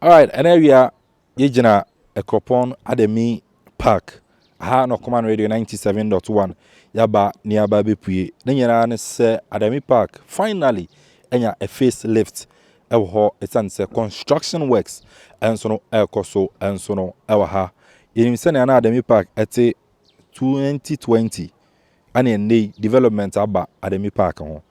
All right, and here we are. Yejina Ekropon Ademi Park. Aha no Command Radio 97.1. Yaba nearby Bepui. Then you say Ademi Park. Finally, enya a facelift. Ewo it's an say construction works. And so no Elkoso and so no Ewaha. You say na Ademi Park at 2020. And a development aba Ademi Park ho.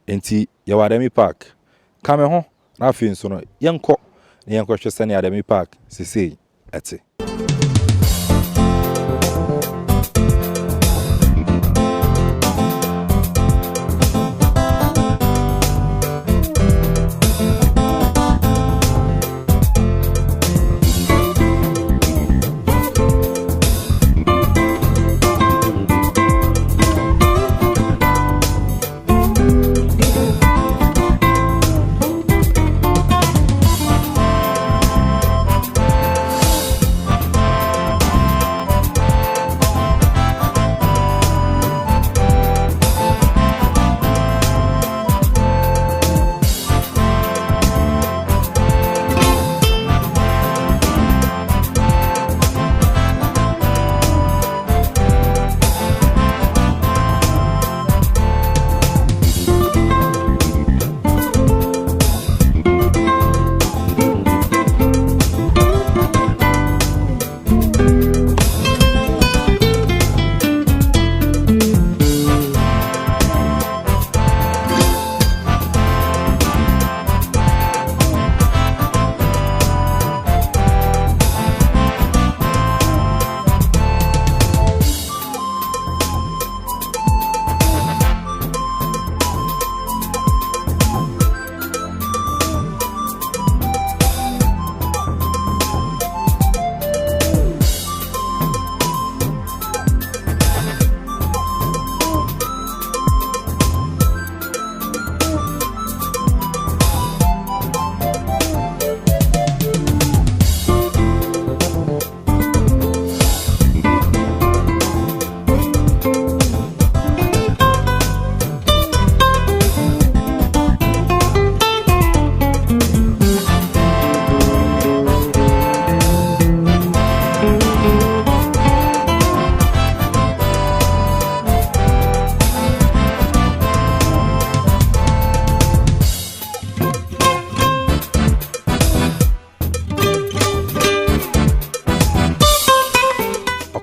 Enti yawa Ademi Park. Kame ho na afin so no yenko na yenko hwe sane Ademi Park sisi ete.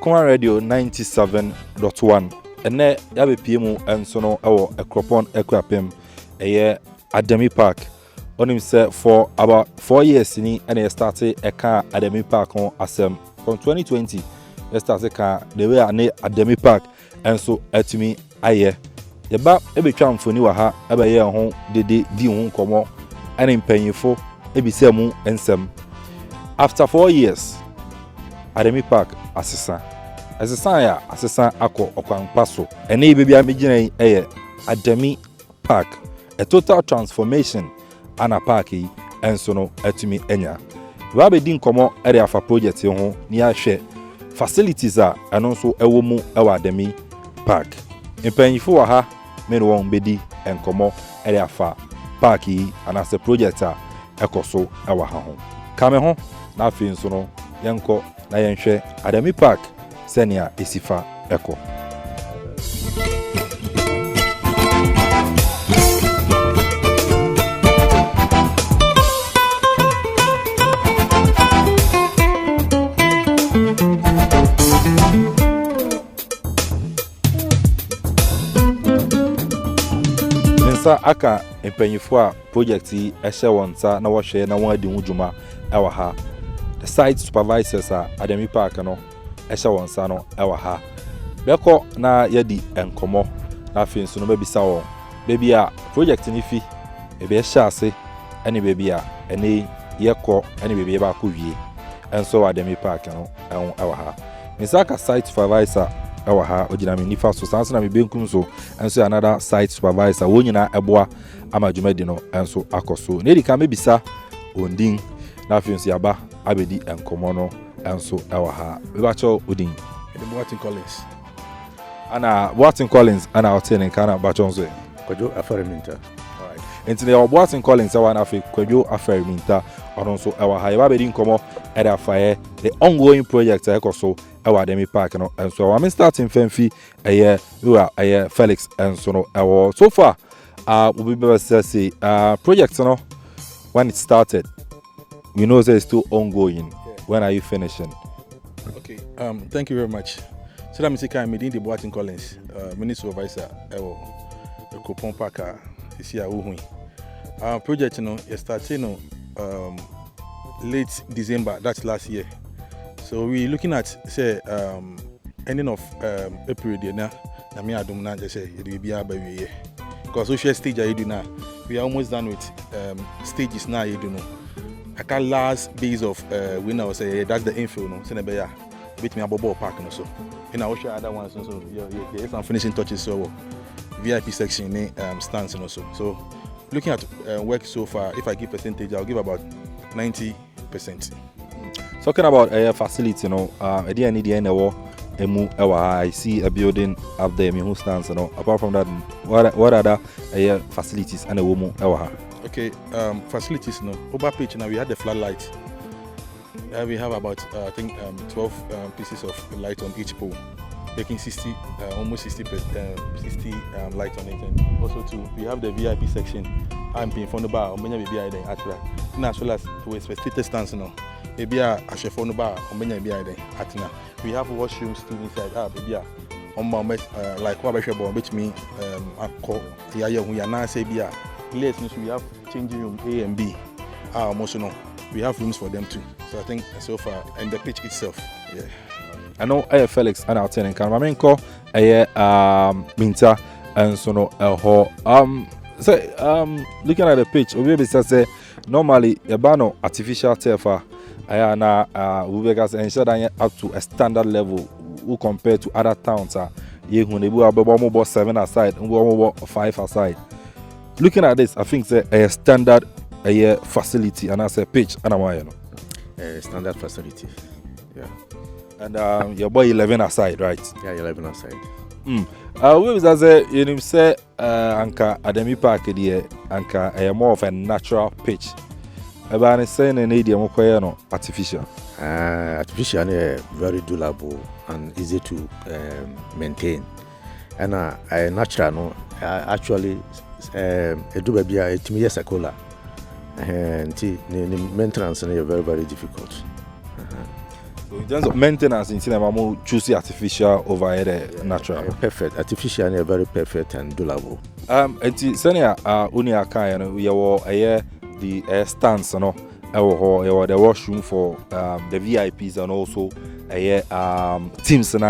Command Radio 97.1 ene yabe PM enso no ewo Ekropon Ekwapem eye Ademi Park onim say for about 4 years ni ene started eka Ademi Park on asem from 2020 started ka the way ane Ademi Park enso atumi aye yeba ebetwa mfoni wa ha ebe ye ho dede di ho nkomo ene mpanyifo ebise mu ensem after 4 years Ademi Park asesa asesa akọ okwanpa so ene ibebi amegina eye Ademi Park a total transformation ana park yi enso no atumi enya ba be di nkomo ere afa project ho ni ahwe facilities a eno so ewo mu ewa Ademi Park impanyifo wa ha me no won bedi enkomo ere afa park yi ana se project a ekoso ewa ha ho kame ho na afi nso no yenko na yenhwe Ademi Park senia esifa eko nsa aka empanyifo a project yi ehye wonsa na wo hwe na won adi hudwuma ewa ha the site supervisors a Ademi Park no ehye wonsa no ewa ha beko na yedi enkomo na afin so no babisa won baby a project ni fi ebe ehye ase ene baby a ene yekọ ene baby ba ko wie enso Ademi Park no ewa ha misaka site supervisor ewa ha ogina me nifa so sanso na me benkum so enso another site supervisor wonyina eboa amadwumadi no enso akoso na edika mebisa ondin na afin so yaba abedi enkomo no enso ewa ha bebacho odin Boatin Collins. Ana Boatin Collins ana hotel in Kana Bachonzo. Kojo Afaraminta. Alright. Enti ne Boatin Collins one afi Kwadwo Aferi Minta ono so ewa ha eba bedi nkomo e da faye the ongoing project ekoso ewa Ademi Park no enso wa me starting fanfi eye Felix enso no ewo so far we be say project no when it started we know that it's still ongoing. When are you finishing? Okay, thank you very much. So that means I'm the Boatin Collins, Minister Supervisor ewo Ekropon Park this year project you started late December, that's last year. So we're looking at say ending of April now. I mean I don't know just say it will be by year. Because social stage I do now. We are almost done with stages now, you know. I can last base of winner or say that's the info no. So never beat me about ball park no so. And I will share other ones so yeah some finishing touches so VIP section stands and also. So looking at work so far, if I give percentage, I'll give about 90%. Talking about facility, you know, at the end of the day, I see a building up there, who stands, you know. Apart from that, what other facilities and a woman? Okay, facilities, no. Over pitch now we had the floodlight. We have about I think 12 pieces of light on each pole, making 60, almost 60 light on it. And also too, we have the VIP section. I'm in front of the bar. Many be there at as well as with restricted stands now. Maybe a chef on the bar. Many be there at now. We have washrooms too inside. Maybe like what I said about which me we are now say be we have changing room A and B. Also no, we have rooms for them too. So I think so far and the pitch itself, yeah. I know Felix and our tenant can Mamenko Minta and so no looking at the pitch, we say normally a bano artificial turf na we guys ensure that up to a standard level who compared to other towns you about 7 aside and 5 aside. Looking at this, I think it's a standard facility and as a pitch and a standard facility, yeah. And your boy 11 aside, right? Yeah, 11 aside. We was as a you say Anka Ademi Park there Anka more of a natural pitch. About saying an idiom no artificial. Artificial is very durable and easy to maintain. And natural no actually do baby a 2 years ago. And the maintenance is very very difficult. So in terms of maintenance, in cinema, choose artificial over natural. Perfect. Artificial is very perfect and durable. And senior unia kind we are the stands no the washroom for the VIPs and also teams and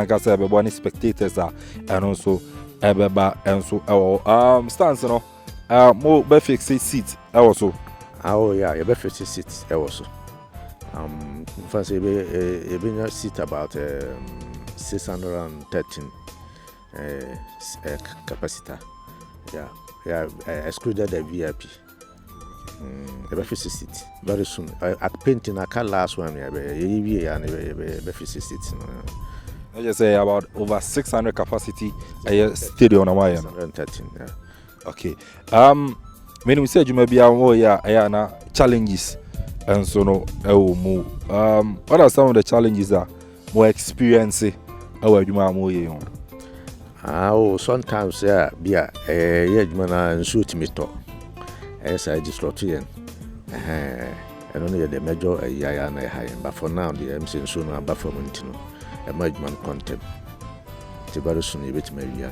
any spectators and also and so stands no more perfect seats also. Oh yeah, your perfect seats also. Fancy a seat about 613 capacity. Yeah, excluded the VIP. The breakfast seat very soon. At painting, I can't last one. Yeah, breakfast seats. I just say about over 600 capacity. Stadium on my 613. Yeah. Okay. When we said you may be na challenges. And so no, what are some of the challenges that more experience sometimes and shoot me talk. As I just wrote in. I don't know the major but for now the MC soon about for Montino, a management content. Very soon you bit maybe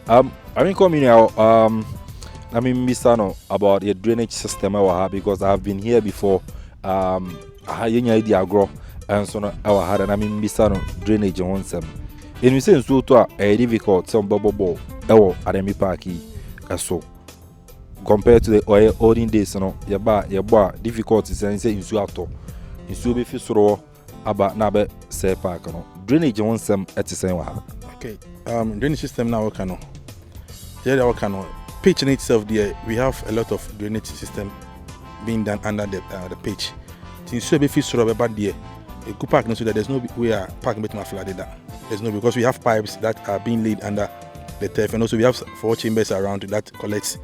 I mean coming out I mean, Misano about the drainage system because I have been here before. I had any idea grow and so I had an I mean Misano drainage on some. In we say so to a difficult some bubble Ademi Park so compared to the olden days, your bar difficulties and say in Suato in Subi Fisro about Nabe say park drainage on some at the same. Okay, drainage system now can yeah can pitch in itself there we have a lot of drainage system being done under the pitch. Since so be fiscal about there, a good park so that there's no way parking between my flooded that. There's no because we have pipes that are being laid under the turf and also we have 4 chambers around that collects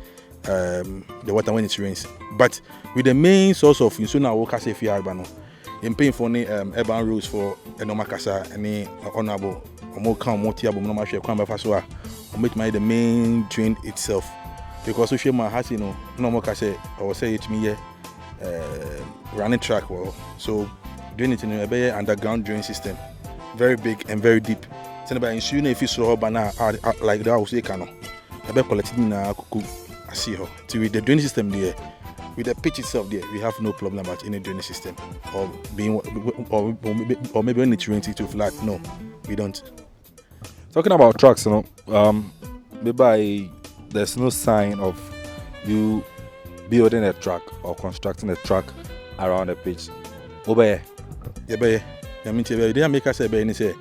the water when it rains. But with the main source of insuna woka se fi arbano, in paying for any urban rules for a normal casa, any honorable, or more calm, more tiable, no matter crime by Fasoa, or make my the main drain itself. Because we share my house, you know, no more casa, or say it me, running track, well, so doing it in a very underground drain system, very big and very deep. Send by insuring if you saw banana like that, I will say, cano. I bet collecting na kuku. I see her. So with the drainage system there, with the pitch itself there, we have no problem about any drainage system or being or maybe when it rains it to flat. No, we don't. Talking about tracks, you know, maybe there's no sign of you building a track or constructing a track around the pitch. Obey. Yeah, but I mean, they make us say, "Be say,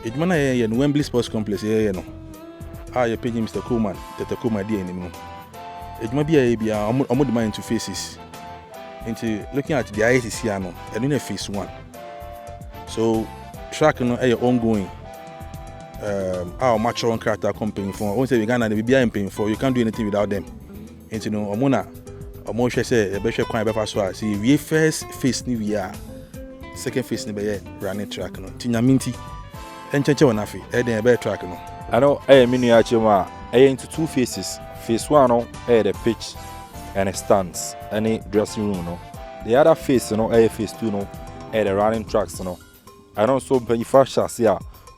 it man in Wembley Sports Complex here, you know. You pay Mr. Coleman, that the Coleman day anymore. It might be a mind into faces. Into looking at the ICC, and in a phase 1. So, track ongoing. Our mature on character company for once we Ghana, the BBI paying for, you can't do anything without them. And you know, Omona, Omosha say, a better crime by see, we first face new year, second face never running track, no, Tina Minty, and Chacha Nafi, and a better track, no. I know a miniature into 2 phases. Phase 1 no the pitch and a stands, any dressing room no. The other phase no phase 2 no the running tracks no. I know so when you first see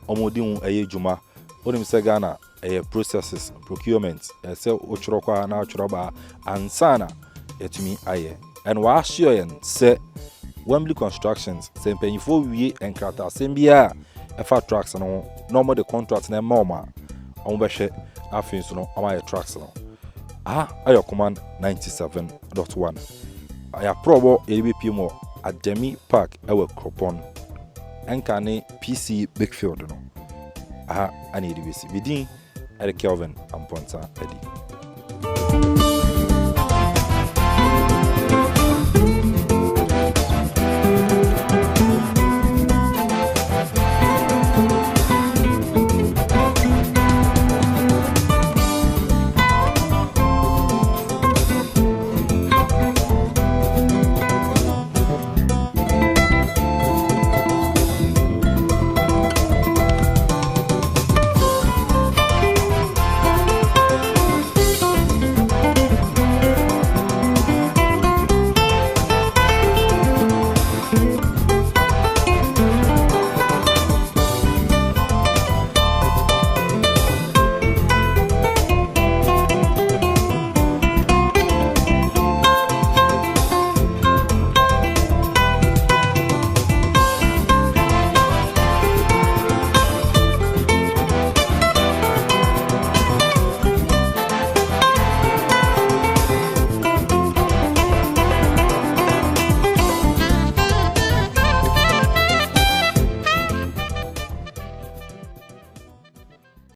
omodin juma. Onim say Ghana processes procurement say ochro kwa na ochro ba ansana yetumi aye. And wa assure yen say Wembley Constructions say mpanyifo wie enkrata sembia efa tracks no normal the contract na mama ombehwe afin so no amaye tracks no. Ayo command 97.1. Aya probo EBP mo Ademi Park ewe Kropon. Enkane PC Bakefield no. Ani edibesi. Bidin Kelvin Amponta Eddie.